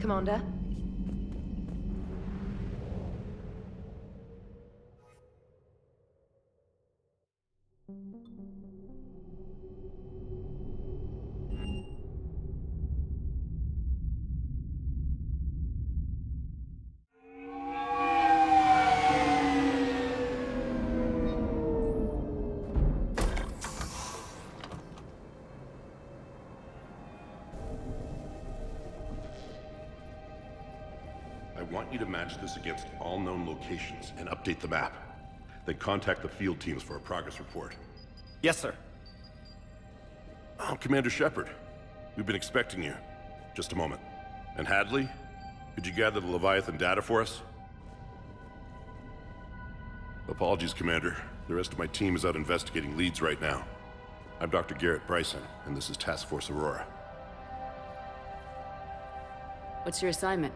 Commander? I want you to match this against all known locations and update the map. Then contact the field teams for a progress report. Yes, sir. Oh, Commander Shepard. We've been expecting you. Just a moment. And Hadley? Could you gather the Leviathan data for us? Apologies, Commander. The rest of my team is out investigating leads right now. I'm Dr. Garrett Bryson, and this is Task Force Aurora. What's your assignment?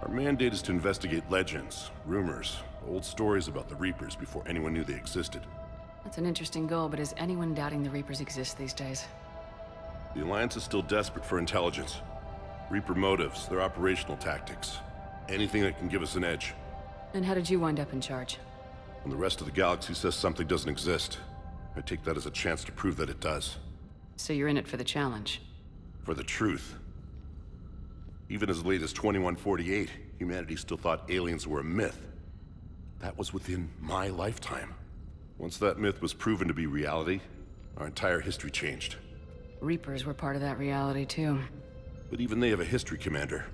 Our mandate is to investigate legends, rumors, old stories about the Reapers before anyone knew they existed. That's an interesting goal, but is anyone doubting the Reapers exist these days? The Alliance is still desperate for intelligence. Reaper motives, their operational tactics. Anything that can give us an edge. And how did you wind up in charge? When the rest of the galaxy says something doesn't exist, I take that as a chance to prove that it does. So you're in it for the challenge? For the truth. Even as late as 2148, humanity still thought aliens were a myth. That was within my lifetime. Once that myth was proven to be reality, our entire history changed. Reapers were part of that reality, too. But even they have a history, Commander.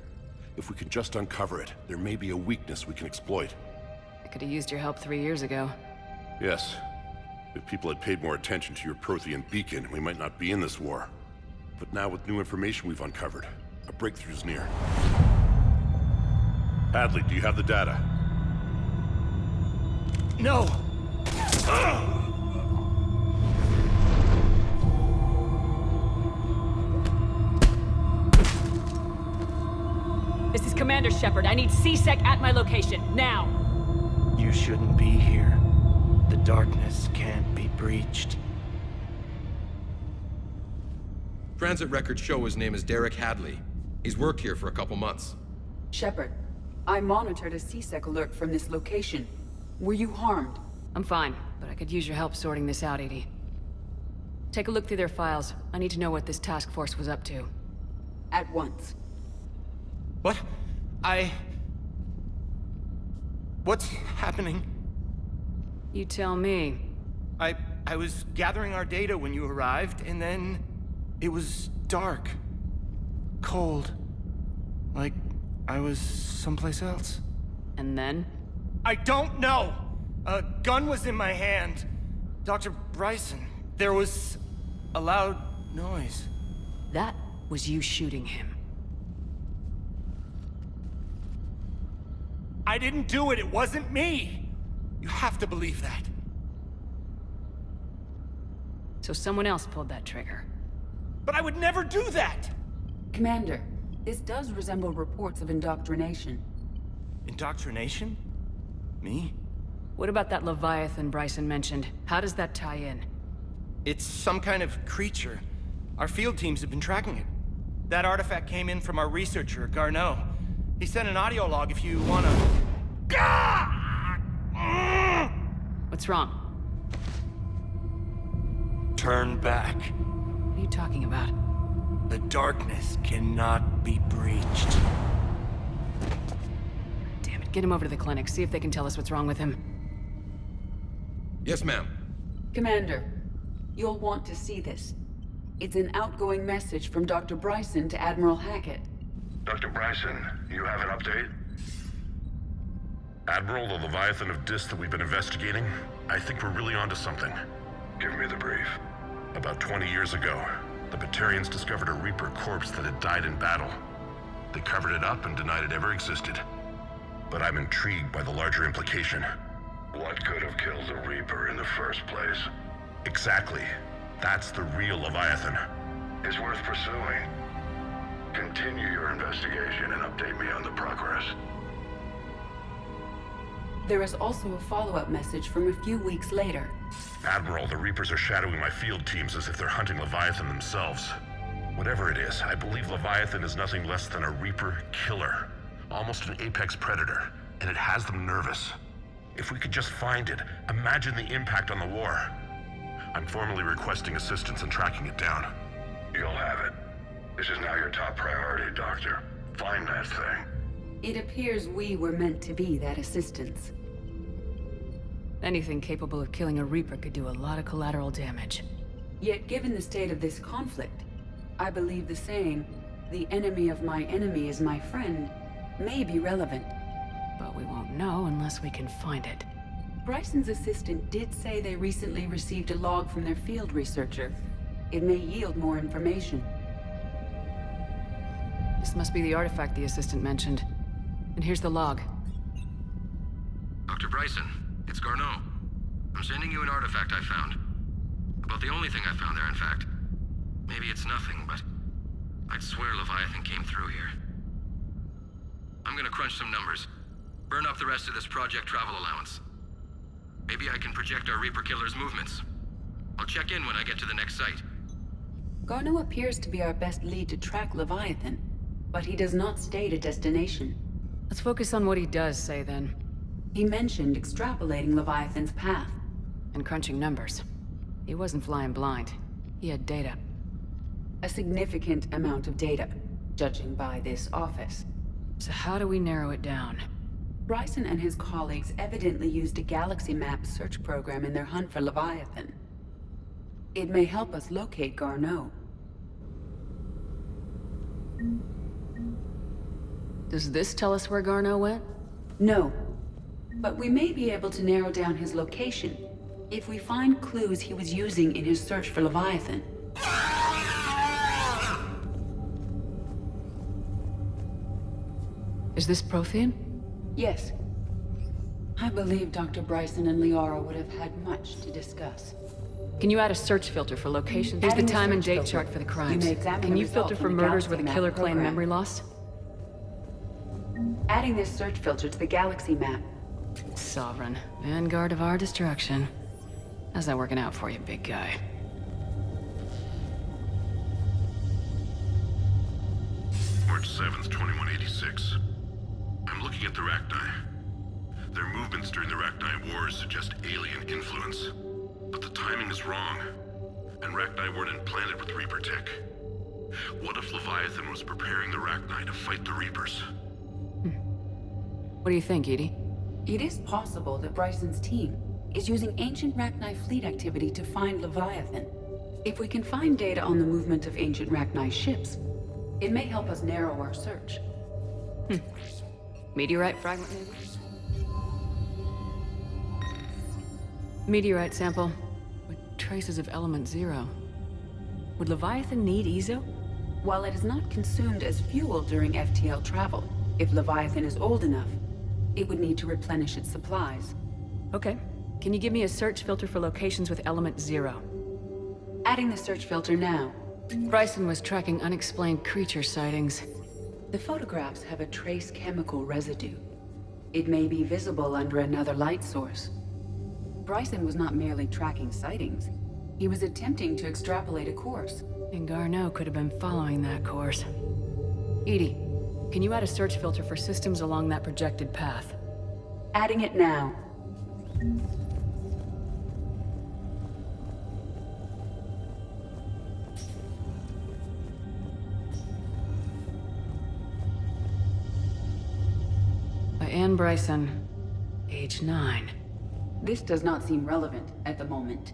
If we can just uncover it, there may be a weakness we can exploit. I could have used your help 3 years ago. Yes. If people had paid more attention to your Prothean beacon, we might not be in this war. But now with new information we've uncovered, a breakthrough's near. Hadley, do you have the data? No! This is Commander Shepard. I need C-Sec at my location, now! You shouldn't be here. The darkness can't be breached. Transit records show his name is Derek Hadley. He's worked here for a couple months. Shepard, I monitored a C-Sec alert from this location. Were you harmed? I'm fine, but I could use your help sorting this out, Edie. Take a look through their files. I need to know what this task force was up to. At once. What? What's happening? You tell me. I was gathering our data when you arrived, and then it was dark. Cold. Like I was someplace else. And then? I don't know! A gun was in my hand. Dr. Bryson, there was a loud noise. That was you shooting him. I didn't do it, it wasn't me! You have to believe that. So someone else pulled that trigger. But I would never do that! Commander, this does resemble reports of indoctrination. Indoctrination? Me? What about that Leviathan Bryson mentioned? How does that tie in? It's some kind of creature. Our field teams have been tracking it. That artifact came in from our researcher, Garneau. He sent an audio log if you wanna... What's wrong? Turn back. What are you talking about? The darkness cannot be breached. Damn it, get him over to the clinic. See if they can tell us what's wrong with him. Yes, ma'am. Commander, you'll want to see this. It's an outgoing message from Dr. Bryson to Admiral Hackett. Dr. Bryson, you have an update? Admiral, the Leviathan of Dis that we've been investigating, I think we're really onto something. Give me the brief. About 20 years ago, the Batarians discovered a Reaper corpse that had died in battle. They covered it up and denied it ever existed. But I'm intrigued by the larger implication. What could have killed the Reaper in the first place? Exactly. That's the real Leviathan. It's worth pursuing. Continue your investigation and update me on the progress. There is also a follow-up message from a few weeks later. Admiral, the Reapers are shadowing my field teams as if they're hunting Leviathan themselves. Whatever it is, I believe Leviathan is nothing less than a Reaper killer. Almost an apex predator, and it has them nervous. If we could just find it, imagine the impact on the war. I'm formally requesting assistance in tracking it down. You'll have it. This is now your top priority, Doctor. Find that thing. It appears we were meant to be that assistance. Anything capable of killing a Reaper could do a lot of collateral damage. Yet given the state of this conflict, I believe the saying, "The enemy of my enemy is my friend," may be relevant. But we won't know unless we can find it. Bryson's assistant did say they recently received a log from their field researcher. It may yield more information. This must be the artifact the assistant mentioned. And here's the log. Dr. Bryson, it's Garneau. I'm sending you an artifact I found. About the only thing I found there, in fact. Maybe it's nothing, but I'd swear Leviathan came through here. I'm gonna crunch some numbers. Burn up the rest of this project travel allowance. Maybe I can project our Reaper killer's movements. I'll check in when I get to the next site. Garneau appears to be our best lead to track Leviathan, but he does not state a destination. Let's focus on what he does say then. He mentioned extrapolating Leviathan's path. And crunching numbers. He wasn't flying blind. He had data. A significant amount of data, judging by this office. So how do we narrow it down? Bryson and his colleagues evidently used a galaxy map search program in their hunt for Leviathan. It may help us locate Garneau. Does this tell us where Garneau went? No, but we may be able to narrow down his location if we find clues he was using in his search for Leviathan. Is this Prothean? Yes. I believe Dr. Bryson and Liara would have had much to discuss. Can you add a search filter for locations? Here's the Adding a time and search date filter. chart for the crimes. You may examine Can the you results filter for from the murders where Galaxy the Map killer claimed program. memory loss? Adding this search filter to the galaxy map. Sovereign. Vanguard of our destruction. How's that working out for you, big guy? March 7th, 2186. I'm looking at the Rachni. Their movements during the Rachni Wars suggest alien influence. But the timing is wrong. And Rachni weren't implanted with Reaper tech. What if Leviathan was preparing the Rachni to fight the Reapers? What do you think, Edie? It is possible that Bryson's team is using ancient Rachni fleet activity to find Leviathan. If we can find data on the movement of ancient Rachni ships, it may help us narrow our search. Meteorite fragment, maybe? Meteorite sample with traces of element 0. Would Leviathan need Ezo? While it is not consumed as fuel during FTL travel, if Leviathan is old enough, it would need to replenish its supplies. Okay. Can you give me a search filter for locations with element 0? Adding the search filter now. Bryson was tracking unexplained creature sightings. The photographs have a trace chemical residue. It may be visible under another light source. Bryson was not merely tracking sightings. He was attempting to extrapolate a course. And Garneau could have been following that course. Edie, can you add a search filter for systems along that projected path? Adding it now. By Anne Bryson, age 9. This does not seem relevant at the moment.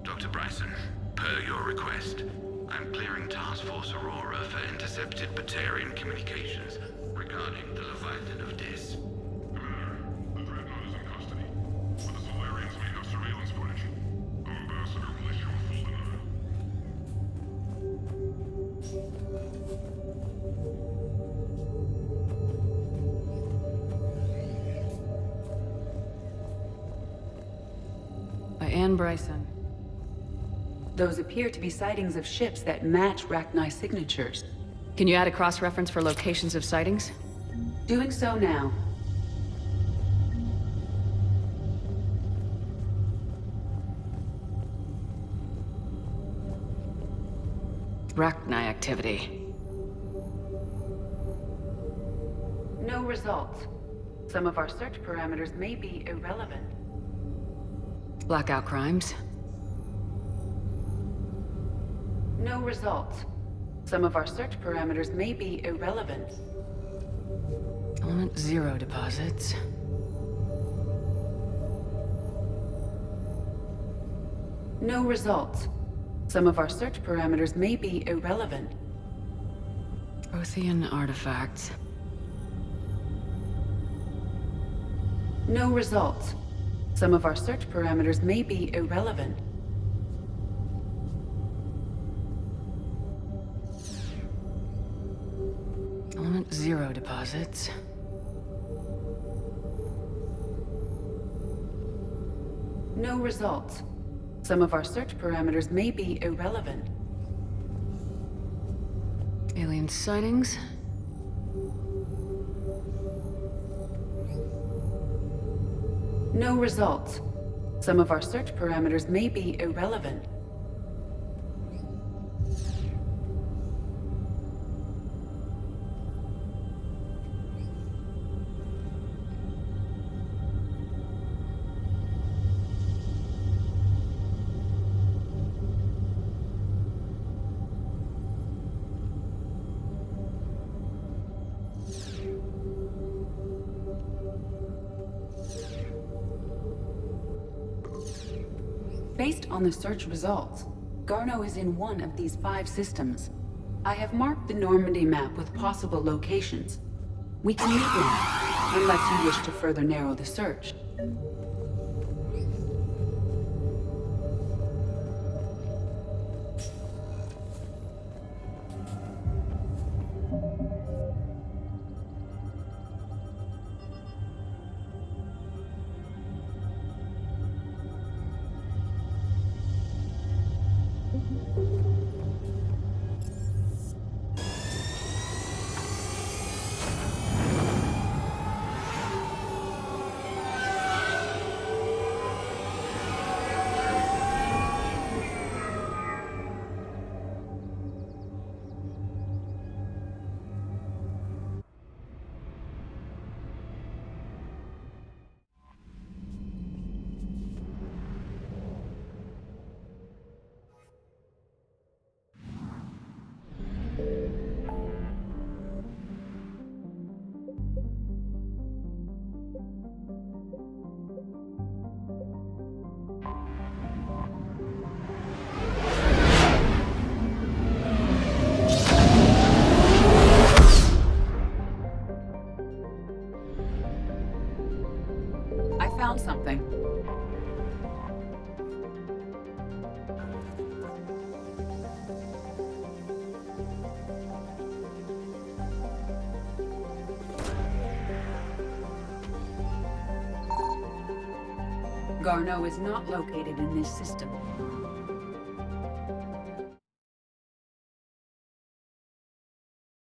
Dr. Bryson, per your request, I'm clearing Task Force Aurora for intercepted Batarian communications regarding the Leviathan of Dis. Commander, the Dreadnought is in custody. But the Solarians may have surveillance footage. Our ambassador will issue a full denial. By Anne Bryson. Those appear to be sightings of ships that match Rachni signatures. Can you add a cross-reference for locations of sightings? Doing so now. Rachni activity. No results. Some of our search parameters may be irrelevant. Blackout crimes. No results. Some of our search parameters may be irrelevant. Element 0 deposits. No results. Some of our search parameters may be irrelevant. Prothean artifacts. No results. Some of our search parameters may be irrelevant. Element 0 deposits. No results. Some of our search parameters may be irrelevant. Alien sightings. No results. Some of our search parameters may be irrelevant. Based on the search results, Garneau is in one of these 5 systems. I have marked the Normandy map with possible locations. We can meet one, unless you wish to further narrow the search. I found something. Garneau is not located in this system.